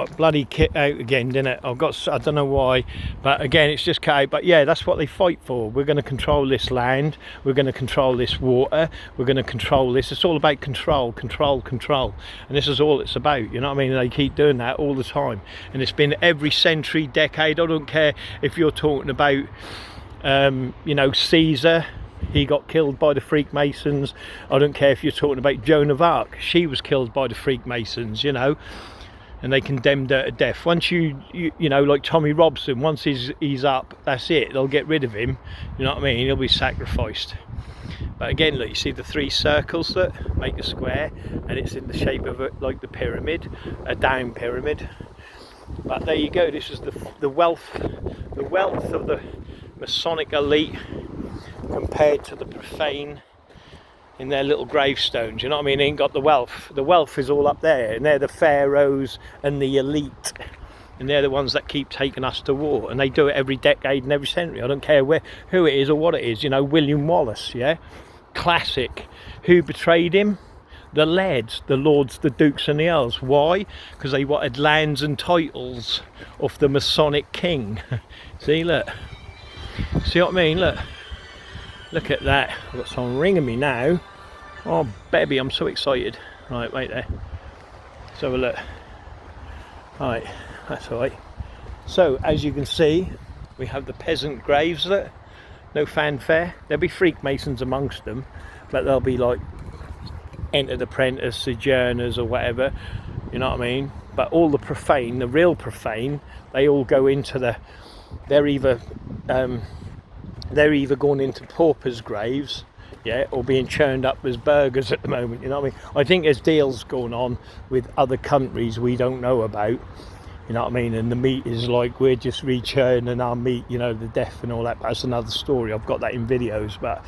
got bloody kit out again, didn't it? I don't know why, but again, it's just cut out. But yeah, that's what they fight for. We're going to control this land. We're going to control this water. We're going to control this. It's all about control, control, control. And this is all it's about. You know what I mean? They keep doing that all the time. And it's been every century, decade. I don't care if you're talking about, you know, Caesar. He got killed by the Freemasons. I don't care if you're talking about Joan of Arc. She was killed by the Freemasons, you know. And they condemned her to death. Once you know, like Tommy Robson, once he's up, that's it. They'll get rid of him. You know what I mean? He'll be sacrificed. But again, look, you see the three circles that make a square, and it's in the shape of like the pyramid, a down pyramid. But there you go. This is the wealth of the Masonic elite compared to the profane in their little gravestones. You know what I mean? They ain't got the wealth. The wealth is all up there, and they're the pharaohs and the elite, and they're the ones that keep taking us to war, and they do it every decade and every century. I don't care who it is or what it is. You know, William Wallace, yeah, classic. Who betrayed him? The lads, the lords, the dukes and the earls. Why? Because they wanted lands and titles of the Masonic king. See, look, see what I mean? Look at that. I've got someone ringing me now. Oh baby, I'm so excited. Right, wait there. Let's have a look. Right, that's alright. So as you can see, we have the peasant graves. Look, no fanfare. There'll be Freemasons amongst them, but they'll be like entered apprentice, sojourners or whatever, you know what I mean? But all the profane, the real profane, they all go into they're either going into paupers' graves, yeah, or being churned up as burgers at the moment, you know what I mean? I think there's deals going on with other countries we don't know about, you know what I mean? And the meat is like, we're just rechurning our meat, you know, the death and all that. But that's another story. I've got that in videos, but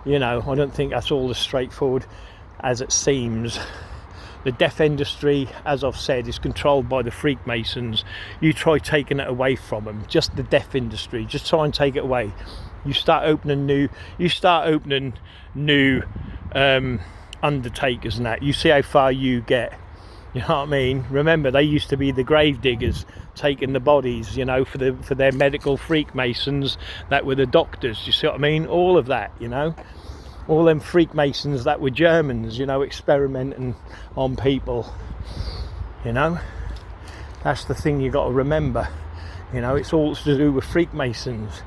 you know, I don't think that's all as straightforward as it seems. The death industry, as I've said, is controlled by the Freemasons. You try taking it away from them, just the death industry, just try and take it away. You start opening new undertakers and that. You see how far you get. You know what I mean? Remember, they used to be the grave diggers, taking the bodies, you know, for their medical Freemasons that were the doctors. You see what I mean? All of that, you know. All them Freemasons that were Germans, you know, experimenting on people, you know. That's the thing you got to remember, you know. It's all to do with Freemasons,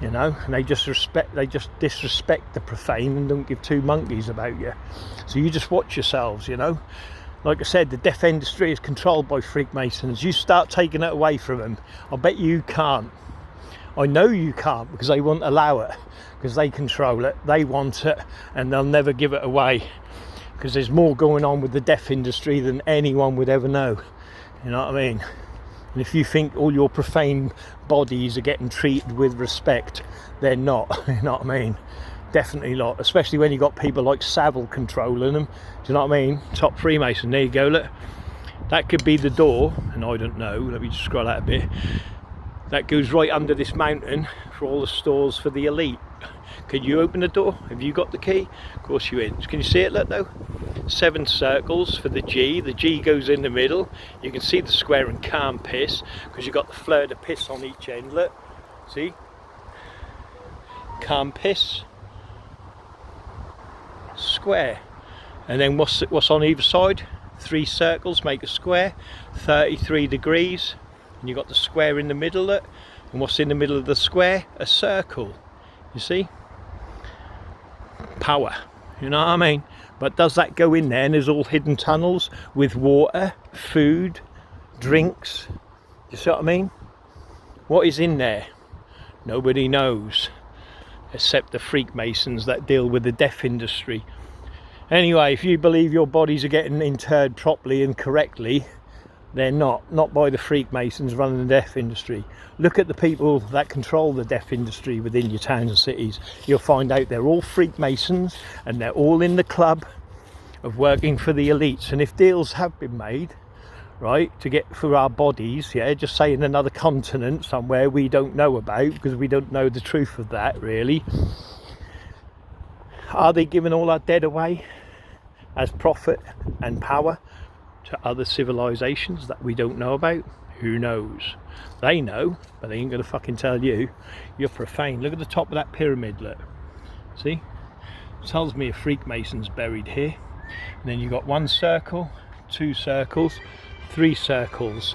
you know, and they just disrespect the profane and don't give two monkeys about you. So you just watch yourselves, you know. Like I said, the death industry is controlled by Freemasons. You start taking it away from them, I bet you can't. I know you can't, because they won't allow it, because they control it, they want it, and they'll never give it away, because there's more going on with the death industry than anyone would ever know, you know what I mean? And if you think all your profane bodies are getting treated with respect, they're not, you know what I mean? Definitely not, especially when you got people like Savile controlling them, do you know what I mean? Top Freemason, there you go, look, that could be the door, and I don't know, let me just scroll out a bit. That goes right under this mountain for all the stores for the elite. Can you open the door? Have you got the key? Of course you in. Can you see it, look though? 7 circles for the G. The G goes in the middle. You can see the square and calm piss, because you've got the fleur de piss on each end, look. See? Calm piss. Square. And then what's on either side? 3 circles make a square. 33 degrees. And you've got the square in the middle, look. And what's in the middle of the square? A circle. You see? Power. You know what I mean? But does that go in there? And there's all hidden tunnels with water, food, drinks. You see what I mean? What is in there? Nobody knows. Except the Freemasons that deal with the death industry. Anyway, if you believe your bodies are getting interred properly and correctly, they're not by the Freemasons running the death industry. Look at the people that control the death industry within your towns and cities. You'll find out they're all Freemasons, and they're all in the club of working for the elites. And if deals have been made, right, to get for our bodies, yeah, just say in another continent somewhere we don't know about, because we don't know the truth of that really, are they giving all our dead away as profit and power? to other civilizations that we don't know about? Who knows? They know, but they ain't gonna fucking tell you. You're profane. Look at the top of that pyramid, look. See? Tells me a Freemason's buried here. And then you got 1 circle, 2 circles, 3 circles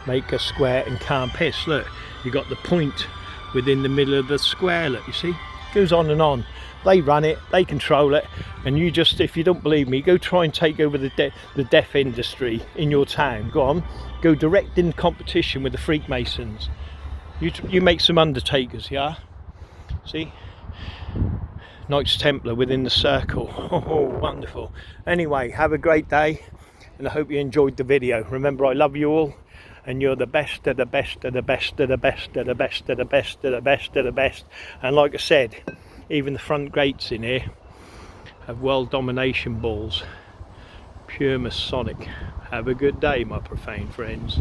make a square and can't piss. Look, you got the point within the middle of the square, look, you see? Goes on and on. They run it, they control it, and you just, if you don't believe me, go try and take over the deaf industry in your town. Go on, go direct in competition with the Freemasons. You make some undertakers, yeah? See? Knights Templar within the circle. Oh, wonderful. Anyway, have a great day, and I hope you enjoyed the video. Remember, I love you all, and you're the best of the best of the best of the best of the best of the best of the best of the best. And like I said, even the front gates in here have world domination balls. Pure Masonic. Have a good day, my profane friends.